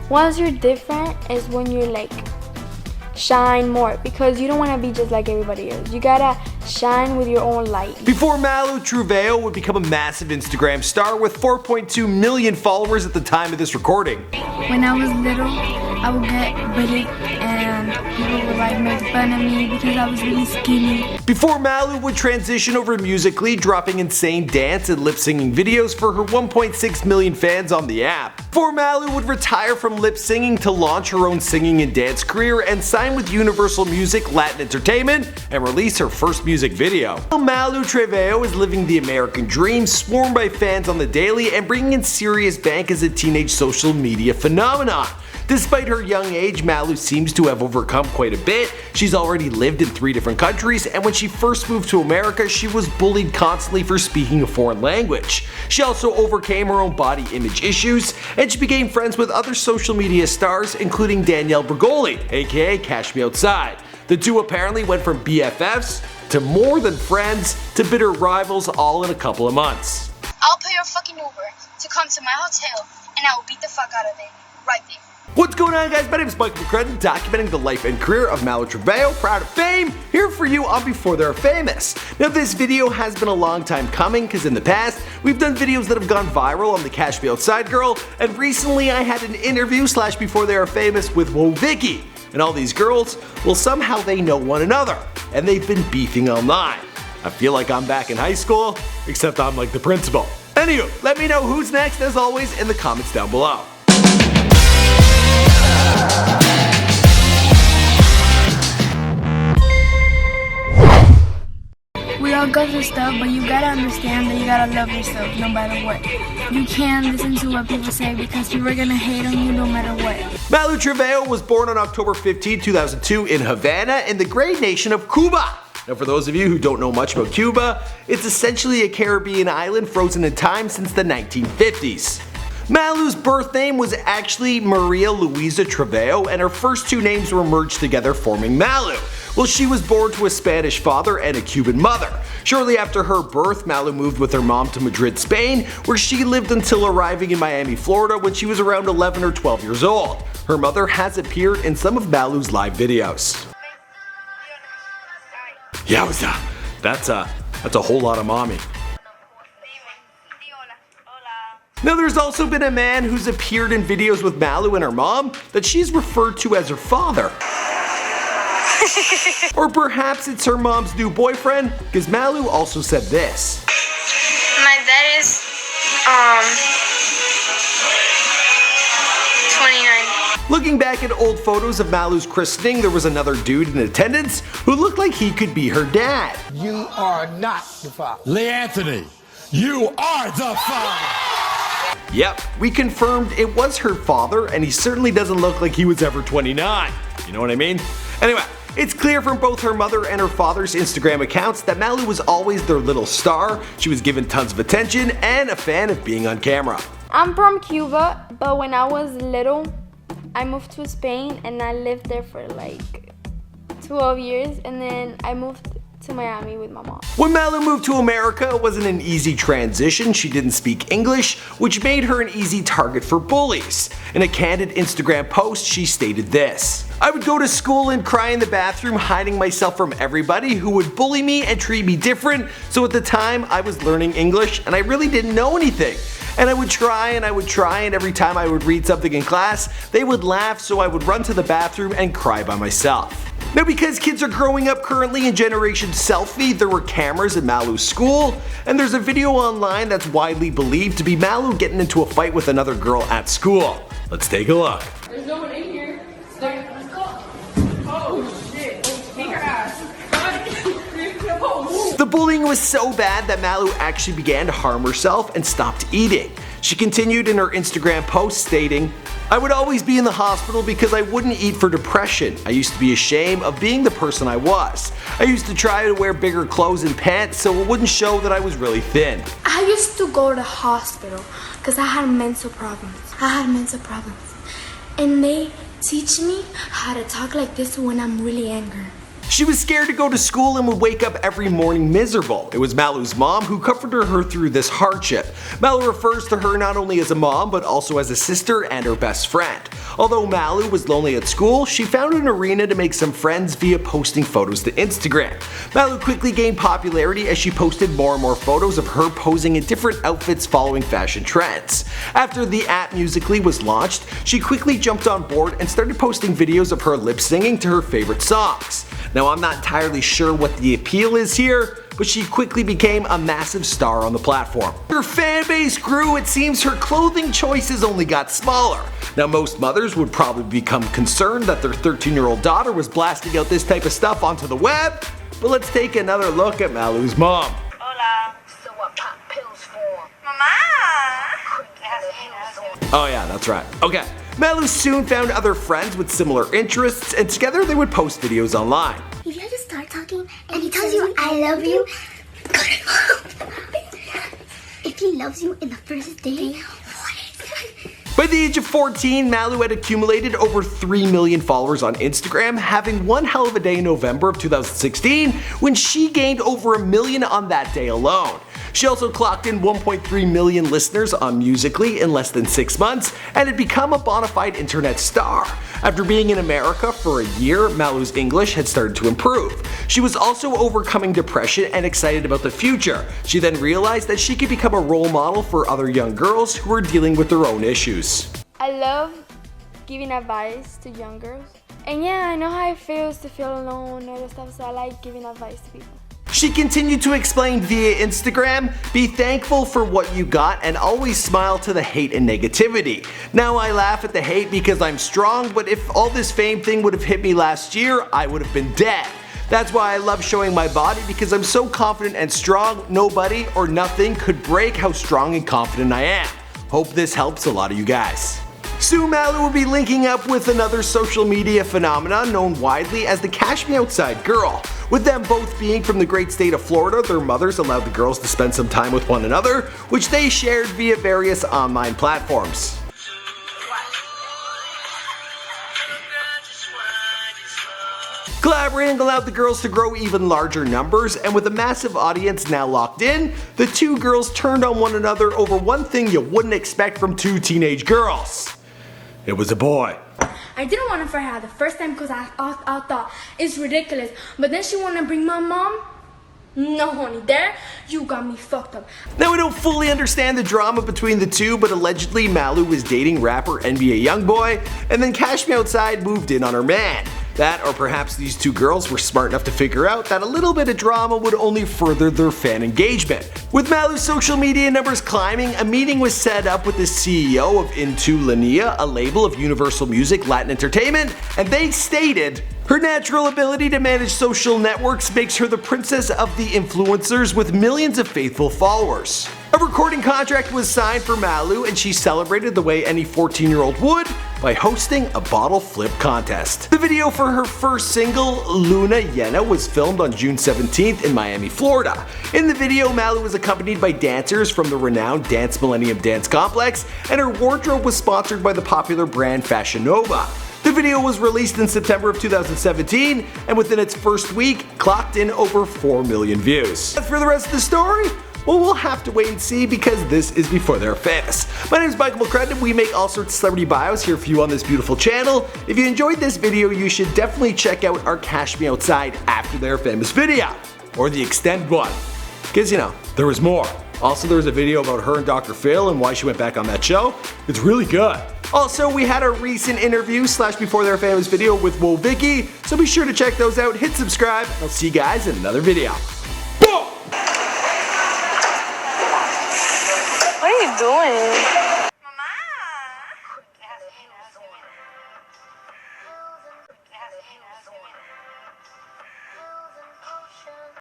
Once you're different is when you're like shine more, because you don't want to be just like everybody else. You gotta shine with your own light. Before MALU TREVEJO would become a massive Instagram star with 4.2 million followers at the time of this recording. When I was little, I would get bullied and people would like make fun of me because I was really skinny. Before MALU would transition over to Musical.ly, dropping insane dance and lip singing videos for her 1.6 million fans on the app. Before MALU would retire from lip singing to launch her own singing and dance career and sign with Universal Music Latin Entertainment and release her first music video. MALU TREVEJO is living the American dream, swarmed by fans on the daily and bringing in serious bank as a teenage social media phenomenon. Despite her young age, MALU seems to have overcome quite a bit. She's already lived in 3 different countries, and when she first moved to America, she was bullied constantly for speaking a foreign language. She also overcame her own body image issues, and she became friends with other social media stars, including Danielle Bregoli, aka Cash Me Outside. The two apparently went from BFFs to more than friends to bitter rivals all in a couple of months. I'll pay your fucking Uber to come to my hotel, and I will beat the fuck out of it right there. What's going on, guys? My name is Michael McCrudden, documenting the life and career of MALU TREVEJO, proud of fame, here for you on Before They're Famous. Now, this video has been a long time coming because in the past, we've done videos that have gone viral on the Cash Me Outside girl, and recently I had an interview / Before They Are Famous with Whoa Vicky. And all these girls, well, somehow they know one another, and they've been beefing online. I feel like I'm back in high school, except I'm like the principal. Anywho, let me know who's next, as always, in the comments down below. We all go through stuff, but you gotta understand that you gotta love yourself no matter what. You can't listen to what people say because people are gonna hate on you no matter what. MALU TREVEJO was born on October 15, 2002 in Havana in the great nation of Cuba. Now, for those of you who don't know much about Cuba, it's essentially a Caribbean island frozen in time since the 1950s. MALU's birth name was actually Maria Luisa TREVEJO, and her first 2 names were merged together forming MALU. Well, she was born to a Spanish father and a Cuban mother. Shortly after her birth, MALU moved with her mom to Madrid, Spain, where she lived until arriving in Miami, Florida when she was around 11 or 12 years old. Her mother has appeared in some of MALU's live videos. Yowza, that's a whole lot of mommy. Now, there's also been a man who's appeared in videos with MALU and her mom that she's referred to as her father. Or perhaps it's her mom's new boyfriend, because MALU also said this. My dad is 29. Looking back at old photos of MALU's christening, there was another dude in attendance who looked like he could be her dad. You are not the father. Lee Anthony, you are the father! Yep, we confirmed it was her father, and he certainly doesn't look like he was ever 29. You know what I mean? Anyway, it's clear from both her mother and her father's Instagram accounts that MALU was always their little star. She was given tons of attention and a fan of being on camera. I'm from Cuba, but when I was little, I moved to Spain and I lived there for like 12 years, and then I moved to Miami with my mom. When MALU moved to America, it wasn't an easy transition. She didn't speak English, which made her an easy target for bullies. In a candid Instagram post, she stated this: "I would go to school and cry in the bathroom, hiding myself from everybody who would bully me and treat me different. So at the time, I was learning English and I really didn't know anything. And I would try and I would try, and every time I would read something in class, they would laugh, so I would run to the bathroom and cry by myself." Now, because kids are growing up currently in Generation Selfie, there were cameras at MALU's school, and there's a video online that's widely believed to be MALU getting into a fight with another girl at school. Let's take a look. There's no one in here. Let's go. Oh shit. Beat her ass. The bullying was so bad that MALU actually began to harm herself and stopped eating. She continued in her Instagram post stating, "I would always be in the hospital because I wouldn't eat for depression. I used to be ashamed of being the person I was. I used to try to wear bigger clothes and pants so it wouldn't show that I was really thin." I used to go to the hospital because I had mental problems. And they teach me how to talk like this when I'm really angry. She was scared to go to school and would wake up every morning miserable. It was Malu's mom who comforted her through this hardship. Malu refers to her not only as a mom but also as a sister and her best friend. Although Malu was lonely at school, she found an arena to make some friends via posting photos to Instagram. Malu quickly gained popularity as she posted more and more photos of her posing in different outfits following fashion trends. After the app Musical.ly was launched, she quickly jumped on board and started posting videos of her lip singing to her favorite songs. Now, I'm not entirely sure what the appeal is here, but she quickly became a massive star on the platform. Her fan base grew. It seems her clothing choices only got smaller. Now, most mothers would probably become concerned that their 13-year-old daughter was blasting out this type of stuff onto the web, but let's take another look at Malu's mom. Hola. So what pop pills for? Oh yeah, that's right. Okay. Malu soon found other friends with similar interests, and together they would post videos online. If you just start talking and he tells you I love you, cut him off. If he loves you in the first day, what is it? By the age of 14, Malu had accumulated over 3 million followers on Instagram, having one hell of a day in November of 2016 when she gained over 1 million on that day alone. She also clocked in 1.3 million listeners on Musical.ly in less than 6 months and had become a bona fide internet star. After being in America for a year, Malu's English had started to improve. She was also overcoming depression and excited about the future. She then realized that she could become a role model for other young girls who were dealing with their own issues. I love giving advice to young girls. And yeah, I know how it feels to feel alone and all that stuff, so I like giving advice to people. She continued to explain via Instagram, be thankful for what you got and always smile to the hate and negativity. Now I laugh at the hate because I'm strong, but if all this fame thing would have hit me last year, I would have been dead. That's why I love showing my body, because I'm so confident and strong, nobody or nothing could break how strong and confident I am. Hope this helps a lot of you guys. Soon Malu will be linking up with another social media phenomenon known widely as the Cash Me Outside girl. With them both being from the great state of Florida, their mothers allowed the girls to spend some time with one another, which they shared via various online platforms. Collaborating allowed the girls to grow even larger numbers, and with a massive audience now locked in, the two girls turned on one another over one thing you wouldn't expect from two teenage girls. It was a boy. I didn't want to for her the first time because I thought it's ridiculous. But then she want to bring my mom? No, honey, there you got me fucked up. Now we don't fully understand the drama between the two, but allegedly Malu was dating rapper NBA Youngboy, and then Cash Me Outside moved in on her man. That, or perhaps these two girls were smart enough to figure out that a little bit of drama would only further their fan engagement. With Malu's social media numbers climbing, a meeting was set up with the CEO of Into Linea, a label of Universal Music Latin Entertainment, and they stated, her natural ability to manage social networks makes her the princess of the influencers with millions of faithful followers. A recording contract was signed for Malu, and she celebrated the way any 14-year-old would by hosting a bottle flip contest. The video for her first single, Luna Llena, was filmed on June 17th in Miami, Florida. In the video, Malu was accompanied by dancers from the renowned Dance Millennium Dance Complex, and her wardrobe was sponsored by the popular brand Fashion Nova. The video was released in September of 2017, and within its first week, clocked in over 4 million views. As for the rest of the story, well, we'll have to wait and see, because this is before they're famous. My name is Michael McCrudden. We make all sorts of celebrity bios here for you on this beautiful channel. If you enjoyed this video, you should definitely check out our Cash Me Outside After They're Famous video, or the extended one, because you know, there was more. Also, there was a video about her and Dr. Phil and why she went back on that show. It's really good. Also, we had a recent interview / before they're famous video with Wo Vicky, so be sure to check those out, hit subscribe, and I'll see you guys in another video. What are you doing?